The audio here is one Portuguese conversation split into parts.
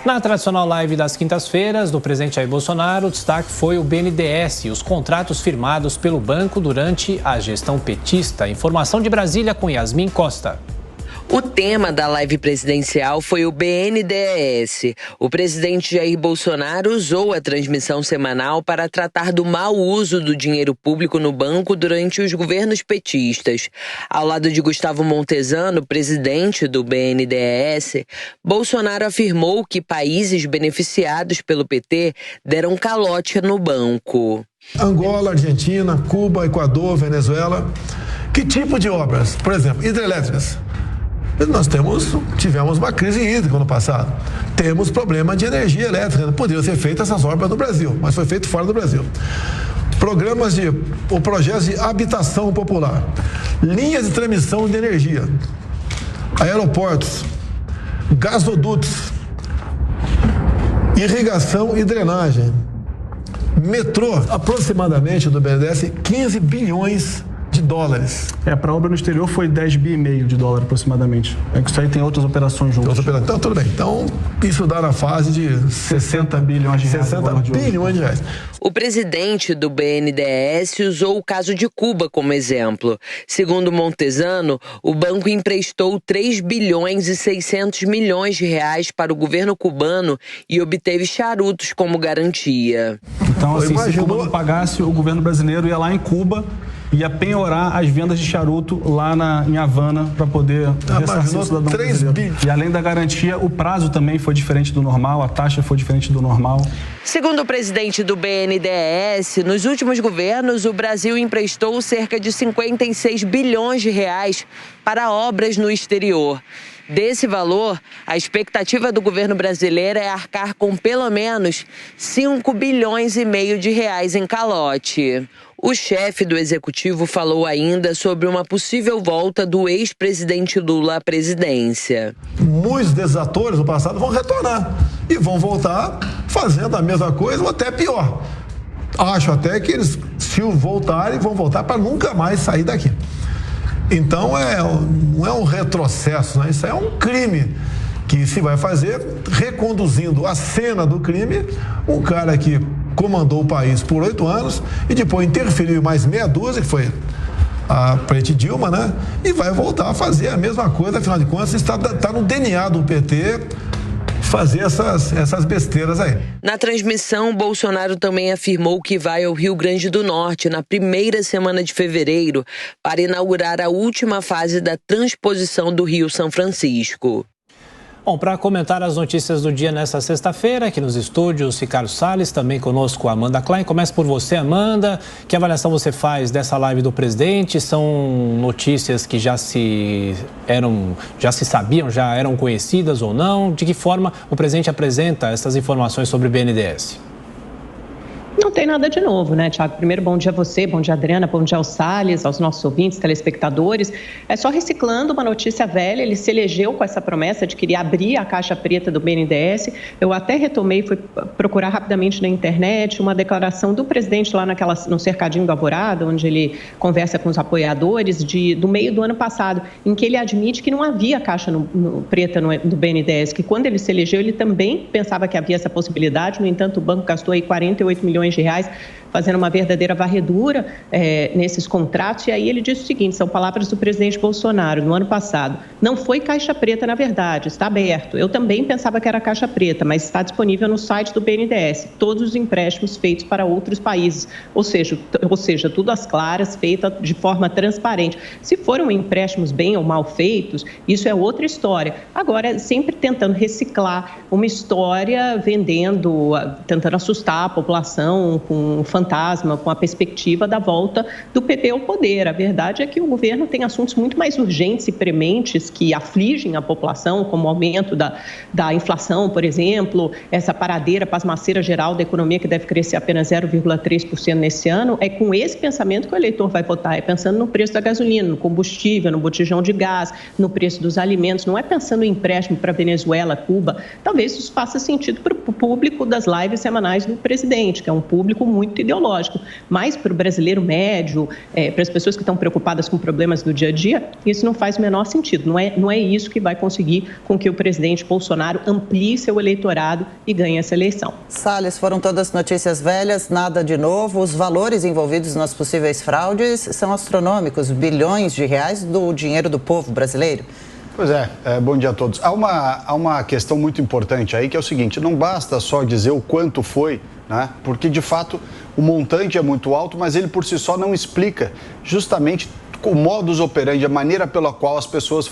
Na tradicional live das quintas-feiras do presidente Jair Bolsonaro, o destaque foi o BNDES e os contratos firmados pelo banco durante a gestão petista. Informação de Brasília com Yasmin Costa. O tema da live presidencial foi o BNDES. O presidente Jair Bolsonaro usou a transmissão semanal para tratar do mau uso do dinheiro público no banco durante os governos petistas. Ao lado de Gustavo Montezano, presidente do BNDES, Bolsonaro afirmou que países beneficiados pelo PT deram calote no banco. Angola, Argentina, Cuba, Equador, Venezuela. Que tipo de obras? Por exemplo, hidrelétricas. Nós tivemos uma crise hídrica no passado. Temos problema de energia elétrica. Poderiam ser feitas essas obras no Brasil, mas foi feito fora do Brasil. Projetos de habitação popular, linhas de transmissão de energia, aeroportos, gasodutos, irrigação e drenagem, metrô, aproximadamente do BNDES, 15 bilhões de dólares. Para a obra no exterior foi 10,5 bi de dólar aproximadamente. Isso aí tem outras operações juntas. Então, tudo bem. Então, isso dá na fase de 60 bilhões de reais. 60 bilhões de reais. O presidente do BNDES usou o caso de Cuba como exemplo. Segundo Montezano, o banco emprestou 3 bilhões e 600 milhões de reais para o governo cubano e obteve charutos como garantia. Então, assim, se Cuba não pagasse, o governo brasileiro ia lá em Cuba ia penhorar as vendas de charuto lá em Havana para poder ressarcir o cidadão brasileiro. E além da garantia, o prazo também foi diferente do normal, a taxa foi diferente do normal. Segundo o presidente do BNDES, nos últimos governos, o Brasil emprestou cerca de 56 bilhões de reais para obras no exterior. Desse valor, a expectativa do governo brasileiro é arcar com pelo menos 5 bilhões e meio de reais em calote. O chefe do executivo falou ainda sobre uma possível volta do ex-presidente Lula à presidência. Muitos desses atores do passado vão retornar e vão voltar fazendo a mesma coisa ou até pior. Acho até que eles, se voltarem, vão voltar para nunca mais sair daqui. Então, não é um retrocesso, né? Isso é um crime que se vai fazer reconduzindo a cena do crime, um cara que comandou o país por 8 anos e depois interferiu mais meia dúzia, que foi a presidente Dilma, né? E vai voltar a fazer a mesma coisa, afinal de contas, está no DNA do PT fazer essas besteiras aí. Na transmissão, Bolsonaro também afirmou que vai ao Rio Grande do Norte na primeira semana de fevereiro para inaugurar a última fase da transposição do Rio São Francisco. Bom, para comentar as notícias do dia nesta sexta-feira, aqui nos estúdios, Ricardo Salles, também conosco Amanda Klein. Começa por você, Amanda. Que avaliação você faz dessa live do presidente? São notícias que já se sabiam, já eram conhecidas ou não? De que forma o presidente apresenta essas informações sobre o BNDES? Não tem nada de novo, né, Tiago? Primeiro, bom dia a você, bom dia, Adriana, bom dia ao Salles, aos nossos ouvintes, telespectadores. É só reciclando uma notícia velha, ele se elegeu com essa promessa de querer abrir a caixa preta do BNDES. Eu até retomei, fui procurar rapidamente na internet uma declaração do presidente lá no cercadinho do Alvorada, onde ele conversa com os apoiadores, do meio do ano passado, em que ele admite que não havia caixa preta do BNDES, que quando ele se elegeu, ele também pensava que havia essa possibilidade. No entanto, o banco gastou aí 48 milhões de reais fazendo uma verdadeira varredura nesses contratos. E aí ele disse o seguinte, são palavras do presidente Bolsonaro no ano passado: não foi caixa preta, na verdade, está aberto. Eu também pensava que era caixa preta, mas está disponível no site do BNDES todos os empréstimos feitos para outros países, ou seja, tudo às claras, feita de forma transparente. Se foram empréstimos bem ou mal feitos, isso é outra história. Agora, sempre tentando reciclar uma história, tentando assustar a população com fantasma, com a perspectiva da volta do PT ao poder. A verdade é que o governo tem assuntos muito mais urgentes e prementes que afligem a população, como o aumento da inflação, por exemplo, essa paradeira pasmaceira geral da economia que deve crescer apenas 0,3% nesse ano. É com esse pensamento que o eleitor vai votar, é pensando no preço da gasolina, no combustível, no botijão de gás, no preço dos alimentos, não é pensando em empréstimo para Venezuela, Cuba. Talvez isso faça sentido para o público das lives semanais do presidente, que é um público muito ideológico. Mas para o brasileiro médio, para as pessoas que estão preocupadas com problemas do dia a dia, isso não faz o menor sentido. Não é isso que vai conseguir com que o presidente Bolsonaro amplie seu eleitorado e ganhe essa eleição. Salles, foram todas notícias velhas, nada de novo. Os valores envolvidos nas possíveis fraudes são astronômicos, bilhões de reais do dinheiro do povo brasileiro. Pois é, bom dia a todos. Há uma questão muito importante aí, que é o seguinte: não basta só dizer o quanto foi, né? Porque, de fato, o montante é muito alto, mas ele por si só não explica justamente o modus operandi, a maneira pela qual as pessoas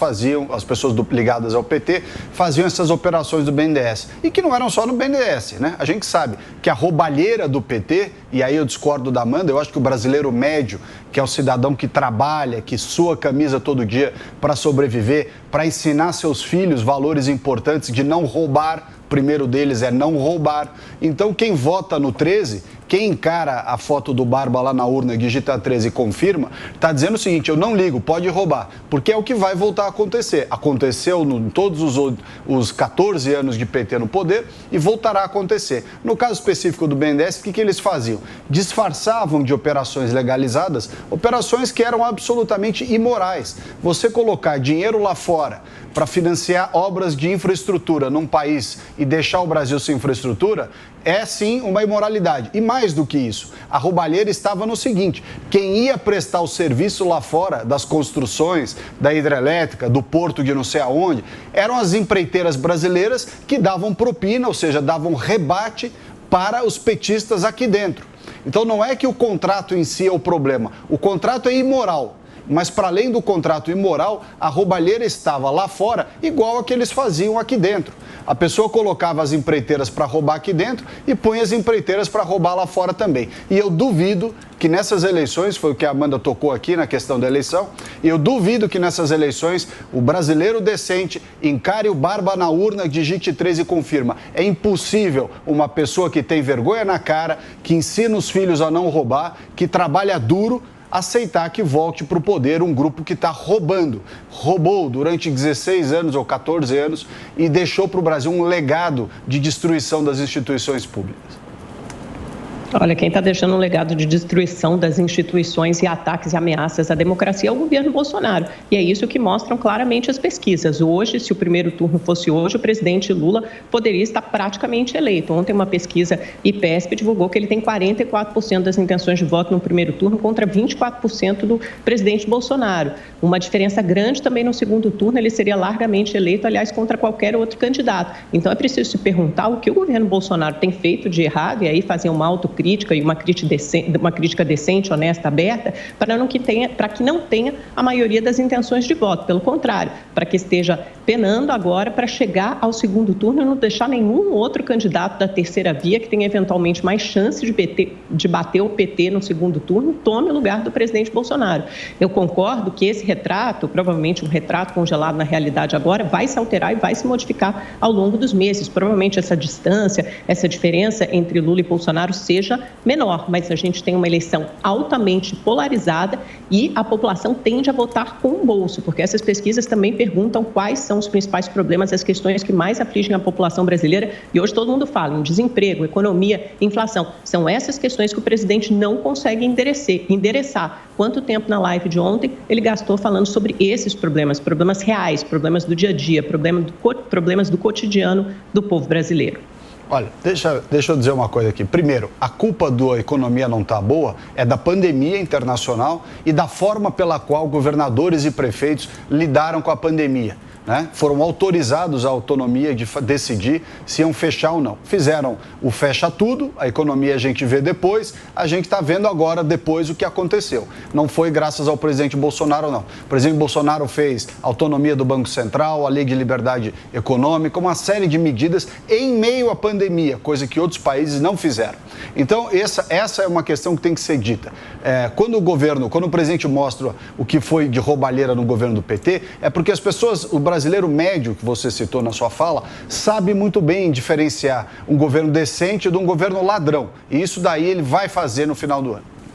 ligadas ao PT, faziam essas operações do BNDES. E que não eram só no BNDES, né? A gente sabe que a roubalheira do PT, e aí eu discordo da Amanda, eu acho que o brasileiro médio, que é o cidadão que trabalha, que sua a camisa todo dia para sobreviver, para ensinar seus filhos valores importantes de não roubar, o primeiro deles é não roubar. Então, quem vota no 13, quem encara a foto do Barba lá na urna, digita 13 e confirma, está dizendo o seguinte: eu não ligo, pode roubar, porque é o que vai voltar a acontecer. Aconteceu em todos os 14 anos de PT no poder e voltará a acontecer. No caso específico do BNDES, o que eles faziam? Disfarçavam de operações legalizadas, operações que eram absolutamente imorais. Você colocar dinheiro lá fora para financiar obras de infraestrutura num país e deixar o Brasil sem infraestrutura é sim uma imoralidade. E mais do que isso, a roubalheira estava no seguinte: quem ia prestar o serviço lá fora das construções, da hidrelétrica, do porto de não sei aonde, eram as empreiteiras brasileiras que davam propina, ou seja, davam rebate para os petistas aqui dentro. Então não é que o contrato em si é o problema, o contrato é imoral. Mas, para além do contrato imoral, a roubalheira estava lá fora, igual a que eles faziam aqui dentro. A pessoa colocava as empreiteiras para roubar aqui dentro e punha as empreiteiras para roubar lá fora também. E eu duvido que nessas eleições, foi o que a Amanda tocou aqui na questão da eleição, e eu duvido que nessas eleições o brasileiro decente encare o Barba na urna, digite 13 e confirma. É impossível uma pessoa que tem vergonha na cara, que ensina os filhos a não roubar, que trabalha duro, aceitar que volte para o poder um grupo que está roubando. Roubou durante 16 anos ou 14 anos e deixou para o Brasil um legado de destruição das instituições públicas. Olha, quem está deixando um legado de destruição das instituições e ataques e ameaças à democracia é o governo Bolsonaro. E é isso que mostram claramente as pesquisas. Hoje, se o primeiro turno fosse hoje, o presidente Lula poderia estar praticamente eleito. Ontem, uma pesquisa IPESP divulgou que ele tem 44% das intenções de voto no primeiro turno contra 24% do presidente Bolsonaro. Uma diferença grande também no segundo turno, ele seria largamente eleito, aliás, contra qualquer outro candidato. Então, é preciso se perguntar o que o governo Bolsonaro tem feito de errado, e aí fazer uma autocrítica e uma crítica decente, honesta, aberta, para que não tenha a maioria das intenções de voto. Pelo contrário, para que esteja penando agora para chegar ao segundo turno e não deixar nenhum outro candidato da terceira via, que tenha eventualmente mais chance de bater o PT no segundo turno, tome o lugar do presidente Bolsonaro. Eu concordo que esse retrato, provavelmente um retrato congelado na realidade agora, vai se alterar e vai se modificar ao longo dos meses. Provavelmente essa distância, essa diferença entre Lula e Bolsonaro seja menor, mas a gente tem uma eleição altamente polarizada e a população tende a votar com o bolso, porque essas pesquisas também perguntam quais são os principais problemas, as questões que mais afligem a população brasileira, e hoje todo mundo fala em desemprego, economia, inflação. São essas questões que o presidente não consegue endereçar. Quanto tempo na live de ontem ele gastou falando sobre esses problemas, problemas reais, problemas do dia a dia, problemas do cotidiano do povo brasileiro? Olha, deixa eu dizer uma coisa aqui. Primeiro, a culpa da economia não estar boa é da pandemia internacional e da forma pela qual governadores e prefeitos lidaram com a pandemia. Né? Foram autorizados a autonomia de decidir se iam fechar ou não. Fizeram o fecha tudo, a economia a gente vê depois, a gente está vendo agora depois o que aconteceu. Não foi graças ao presidente Bolsonaro, não. O presidente Bolsonaro fez autonomia do Banco Central, a Lei de Liberdade Econômica, uma série de medidas em meio à pandemia, coisa que outros países não fizeram. Então, essa é uma questão que tem que ser dita. Quando o presidente mostra o que foi de roubalheira no governo do PT, é porque as pessoas, o brasileiro médio, que você citou na sua fala, sabe muito bem diferenciar um governo decente de um governo ladrão. E isso daí ele vai fazer no final do ano.